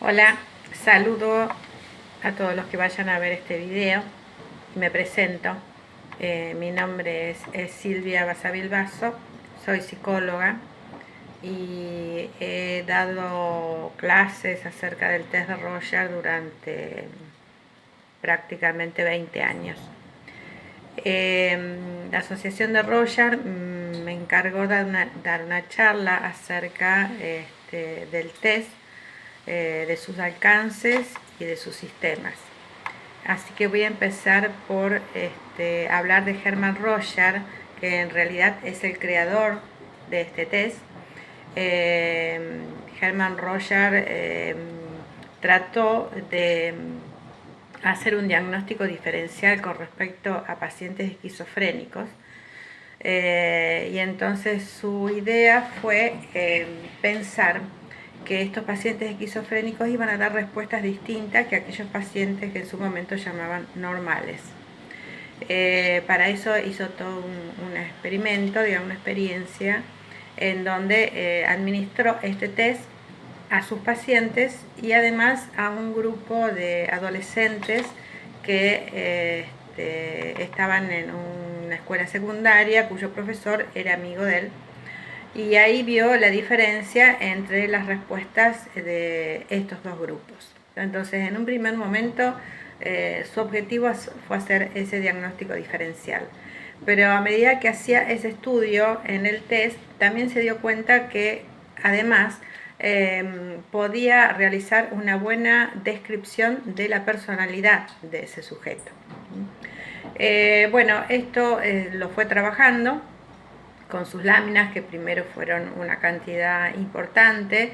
Hola, saludo a todos los que vayan a ver este video. Me presento. Mi nombre es Silvia Basavilbaso, soy psicóloga y he dado clases acerca del test de Rorschach durante prácticamente 20 años. La Asociación de Rorschach me encargó de dar una charla acerca del test, de sus alcances y de sus sistemas. Así que voy a empezar por hablar de Hermann Rorschach, que en realidad es el creador de este test. Hermann Rorschach trató de hacer un diagnóstico diferencial con respecto a pacientes esquizofrénicos. Y entonces su idea fue pensar que estos pacientes esquizofrénicos iban a dar respuestas distintas que aquellos pacientes que en su momento llamaban normales. Para eso hizo todo un experimento, digamos, una experiencia en donde administró este test a sus pacientes y además a un grupo de adolescentes que estaban en una escuela secundaria cuyo profesor era amigo de él, y ahí vio la diferencia entre las respuestas de estos dos grupos. Entonces, en un primer momento, su objetivo fue hacer ese diagnóstico diferencial. Pero a medida que hacía ese estudio en el test, también se dio cuenta que además podía realizar una buena descripción de la personalidad de ese sujeto. Bueno, esto lo fue trabajando con sus láminas, que primero fueron una cantidad importante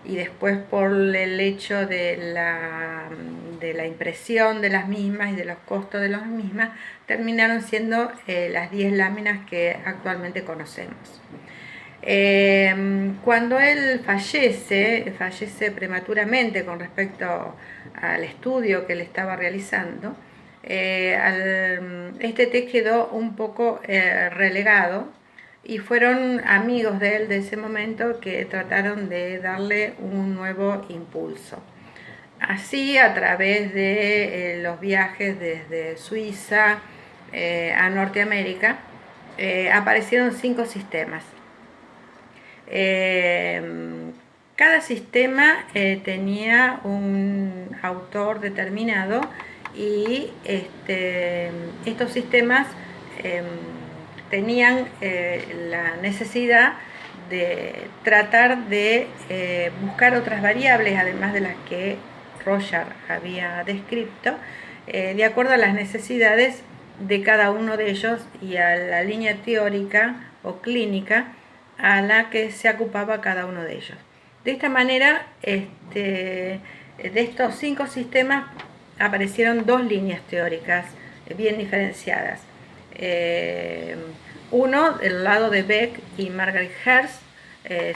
y después por el hecho de la impresión de las mismas y de los costos de las mismas, terminaron siendo las 10 láminas que actualmente conocemos. Cuando él fallece prematuramente con respecto al estudio que él estaba realizando, este test quedó un poco relegado, y fueron amigos de él de ese momento que trataron de darle un nuevo impulso. Así, a través de los viajes desde Suiza a Norteamérica, aparecieron 5 sistemas. Cada sistema tenía un autor determinado, y estos sistemas tenían la necesidad de tratar de buscar otras variables, además de las que Rorschach había descrito, de acuerdo a las necesidades de cada uno de ellos y a la línea teórica o clínica a la que se ocupaba cada uno de ellos. De esta manera, de estos 5 sistemas aparecieron 2 líneas teóricas bien diferenciadas. Uno, del lado de Beck y Margaret Hertz,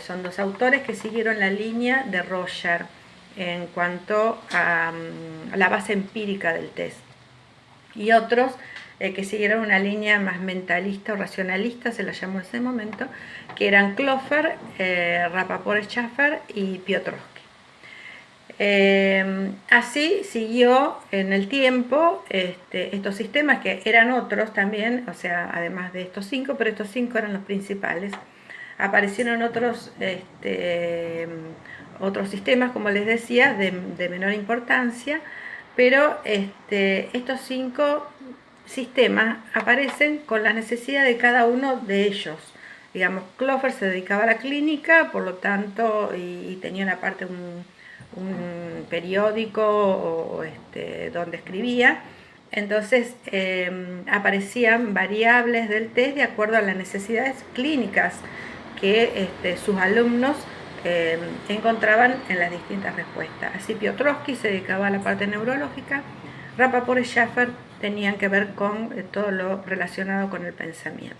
son 2 autores que siguieron la línea de Rorschach en cuanto a la base empírica del test, y otros que siguieron una línea más mentalista o racionalista, se la llamó en ese momento, que eran Klopfer, Rapaport-Schaffer y Piotrowski. Así siguió en el tiempo estos sistemas, que eran otros también, o sea, además de estos 5, pero estos 5 eran los principales. Aparecieron otros sistemas, como les decía, de menor importancia, pero estos 5 sistemas aparecen con la necesidad de cada uno de ellos. Digamos, Klopfer se dedicaba a la clínica, por lo tanto, y tenía una parte, un periódico donde escribía. Entonces aparecían variables del test de acuerdo a las necesidades clínicas que sus alumnos encontraban en las distintas respuestas. Así Piotrowski se dedicaba a la parte neurológica, Rapaport y Schaffer tenían que ver con todo lo relacionado con el pensamiento.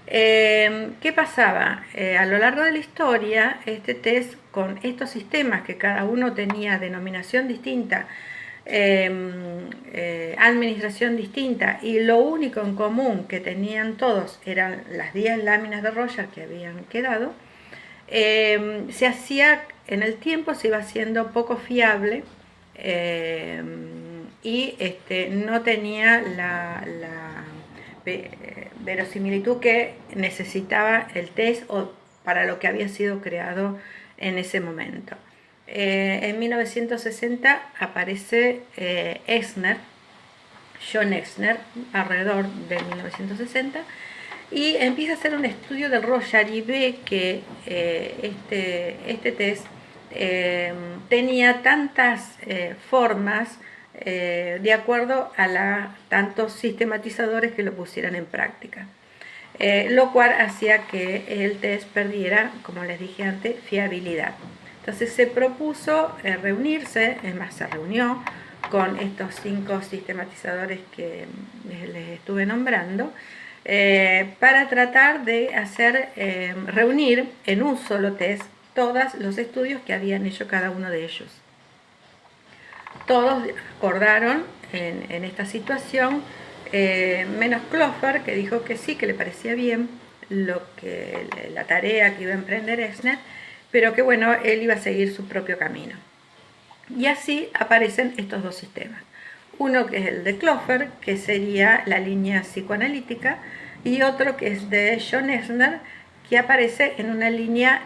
¿Qué pasaba? A lo largo de la historia, este test, con estos sistemas que cada uno tenía denominación distinta, administración distinta, y lo único en común que tenían todos eran las 10 láminas de Rorschach que habían quedado, se hacía en el tiempo, se iba haciendo poco fiable y no tenía la verosimilitud que necesitaba el test o para lo que había sido creado en ese momento. En 1960 aparece Exner, John Exner, alrededor de 1960, y empieza a hacer un estudio del Rorschach y ve que este test tenía tantas formas de acuerdo a tantos sistematizadores que lo pusieran en práctica. Lo cual hacía que el test perdiera, como les dije antes, fiabilidad. Entonces se propuso reunirse, es más, se reunió con estos 5 sistematizadores que les estuve nombrando, para tratar de reunir en un solo test todos los estudios que habían hecho cada uno de ellos. Todos acordaron en esta situación, menos Clover, que dijo que sí, que le parecía bien la tarea que iba a emprender Exner, pero que bueno, él iba a seguir su propio camino. Y así aparecen estos 2 sistemas. Uno que es el de Clover, que sería la línea psicoanalítica, y otro que es de John Exner, que aparece en una línea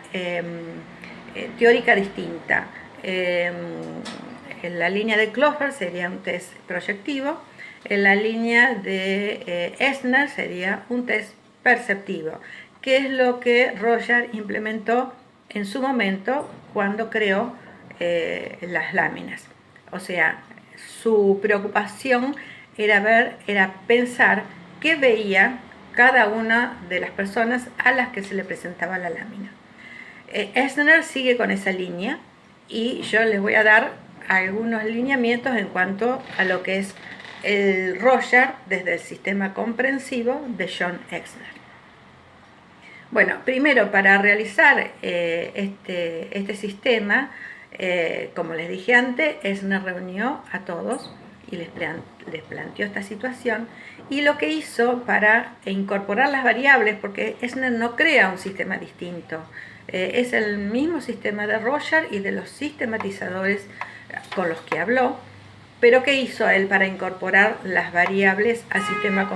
teórica distinta. En la línea de Clover sería un test proyectivo, en la línea de Exner sería un test perceptivo, que es lo que Roger implementó en su momento cuando creó las láminas. O sea, su preocupación era pensar qué veía cada una de las personas a las que se le presentaba la lámina. Exner sigue con esa línea y yo les voy a dar algunos lineamientos en cuanto a lo que es el Rorschach desde el sistema comprensivo de John Exner. Bueno, primero, para realizar este sistema, como les dije antes, Exner reunió a todos y les planteó esta situación, y lo que hizo para incorporar las variables, porque Exner no crea un sistema distinto, es el mismo sistema de Rorschach y de los sistematizadores con los que habló, pero ¿qué hizo él para incorporar las variables al sistema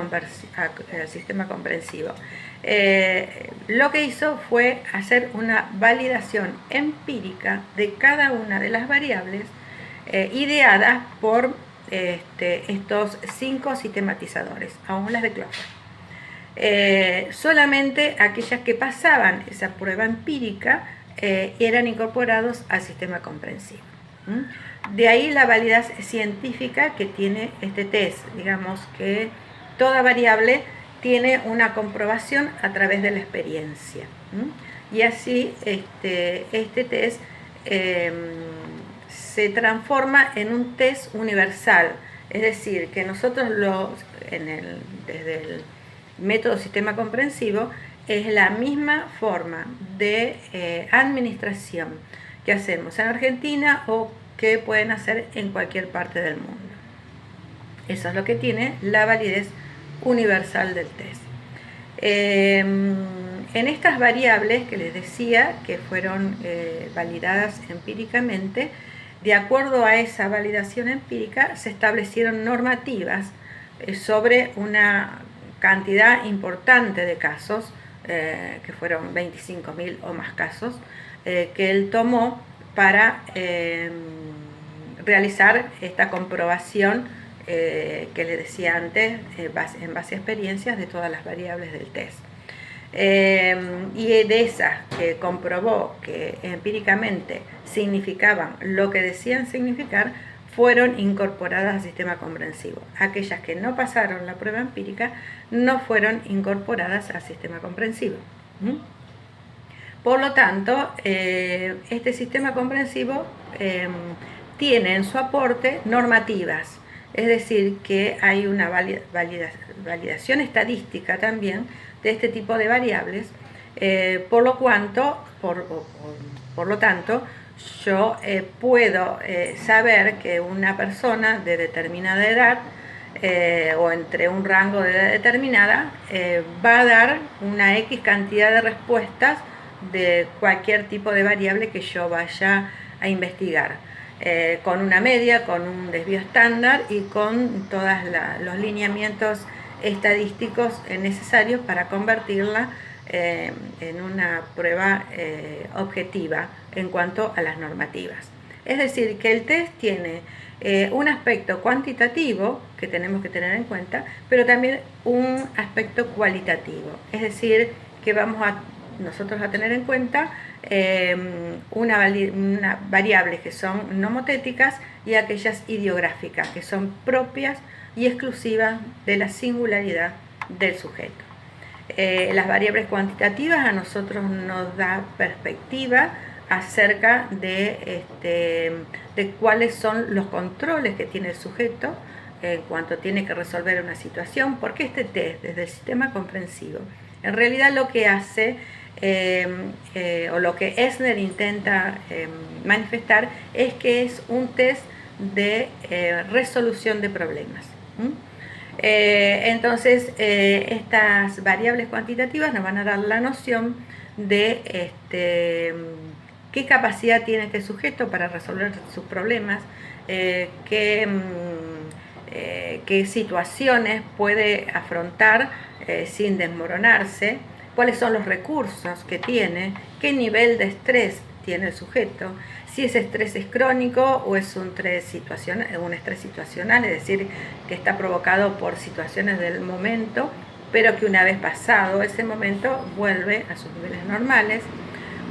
comprensivo? Lo que hizo fue hacer una validación empírica de cada una de las variables ideadas por estos 5 sistematizadores, aún las de Clover. Solamente aquellas que pasaban esa prueba empírica eran incorporados al sistema comprensivo. De ahí la validez científica que tiene este test. Digamos que toda variable tiene una comprobación a través de la experiencia. Y así este test se transforma en un test universal. Es decir, que nosotros desde el método sistema comprensivo es la misma forma de administración que hacemos en Argentina o que pueden hacer en cualquier parte del mundo. Eso es lo que tiene la validez universal del test. En estas variables que les decía que fueron validadas empíricamente, de acuerdo a esa validación empírica se establecieron normativas sobre una cantidad importante de casos, que fueron 25.000 o más casos, que él tomó para realizar esta comprobación que les decía antes, en base a experiencias de todas las variables del test. Y de esas que comprobó que empíricamente significaban lo que decían significar, fueron incorporadas al sistema comprensivo. Aquellas que no pasaron la prueba empírica no fueron incorporadas al sistema comprensivo. Por lo tanto, este sistema comprensivo tiene en su aporte normativas, es decir, que hay una validación estadística también de este tipo de variables, por lo tanto, yo puedo saber que una persona de determinada edad o entre un rango de edad determinada va a dar una X cantidad de respuestas de cualquier tipo de variable que yo vaya a investigar, con una media, con un desvío estándar y con todos los lineamientos estadísticos necesarios para convertirla en una prueba objetiva en cuanto a las normativas. Es decir, que el test tiene un aspecto cuantitativo que tenemos que tener en cuenta, pero también un aspecto cualitativo. Es decir, que vamos a nosotros a tener en cuenta una variables que son nomotéticas y aquellas ideográficas, que son propias y exclusivas de la singularidad del sujeto. Las variables cuantitativas a nosotros nos da perspectiva acerca de cuáles son los controles que tiene el sujeto en cuanto tiene que resolver una situación, porque este test desde el sistema comprensivo en realidad lo que hace o lo que Exner intenta manifestar es que es un test de resolución de problemas. Entonces estas variables cuantitativas nos van a dar la noción de qué capacidad tiene este sujeto para resolver sus problemas, qué situaciones puede afrontar sin desmoronarse, cuáles son los recursos que tiene, qué nivel de estrés tiene el sujeto, si ese estrés es crónico o es un estrés situacional, es decir, que está provocado por situaciones del momento, pero que una vez pasado ese momento vuelve a sus niveles normales.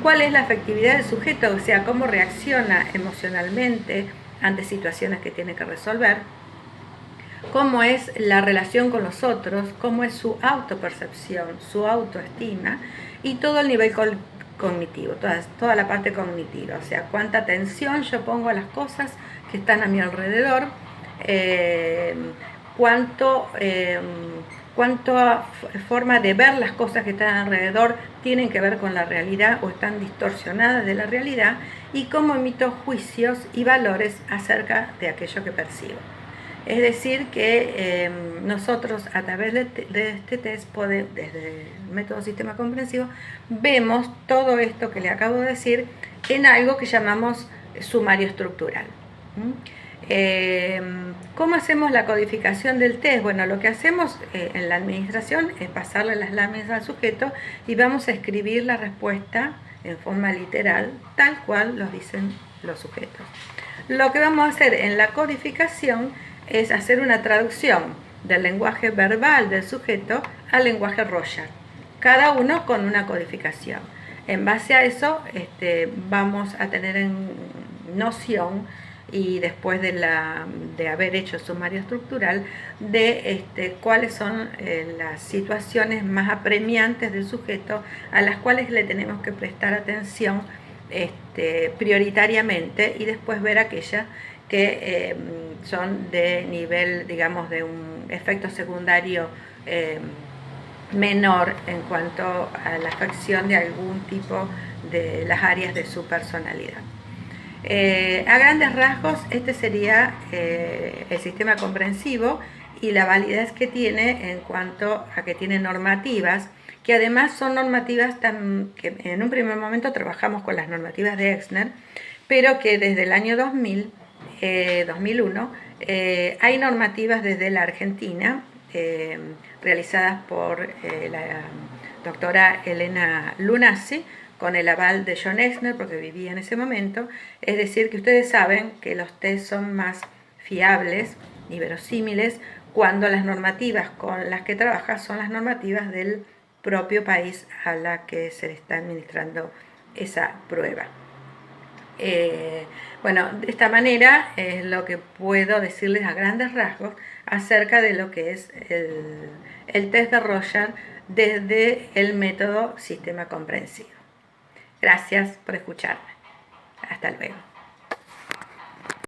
¿Cuál es la afectividad del sujeto? O sea, cómo reacciona emocionalmente ante situaciones que tiene que resolver. Cómo es la relación con los otros, cómo es su autopercepción, su autoestima y todo el nivel cognitivo, toda la parte cognitiva, o sea, cuánta atención yo pongo a las cosas que están a mi alrededor, cuánta forma de ver las cosas que están alrededor tienen que ver con la realidad o están distorsionadas de la realidad, y cómo emito juicios y valores acerca de aquello que percibo. Es decir, que nosotros a través de este test, desde el método sistema comprensivo, vemos todo esto que le acabo de decir en algo que llamamos sumario estructural. ¿Cómo hacemos la codificación del test? Bueno, lo que hacemos en la administración es pasarle las láminas al sujeto y vamos a escribir la respuesta en forma literal, tal cual los dicen los sujetos. Lo que vamos a hacer en la codificación es hacer una traducción del lenguaje verbal del sujeto al lenguaje Rorschach, cada uno con una codificación. En base a eso vamos a tener en noción, y después de haber hecho sumario estructural, de cuáles son las situaciones más apremiantes del sujeto a las cuales le tenemos que prestar atención prioritariamente, y después ver aquellas que son de nivel, digamos, de un efecto secundario menor en cuanto a la afección de algún tipo de las áreas de su personalidad. A grandes rasgos, este sería el sistema comprensivo y la validez que tiene en cuanto a que tiene normativas, que además son normativas que en un primer momento trabajamos con las normativas de Exner, pero que desde el año 2001 hay normativas desde la Argentina realizadas por la doctora Elena Lunassi, con el aval de John Exner, porque vivía en ese momento. Es decir, que ustedes saben que los test son más fiables y verosímiles cuando las normativas con las que trabaja son las normativas del propio país a la que se le está administrando esa prueba. Bueno, de esta manera es lo que puedo decirles a grandes rasgos acerca de lo que es el test de Rorschach desde el método sistema comprensivo. Gracias por escucharme. Hasta luego.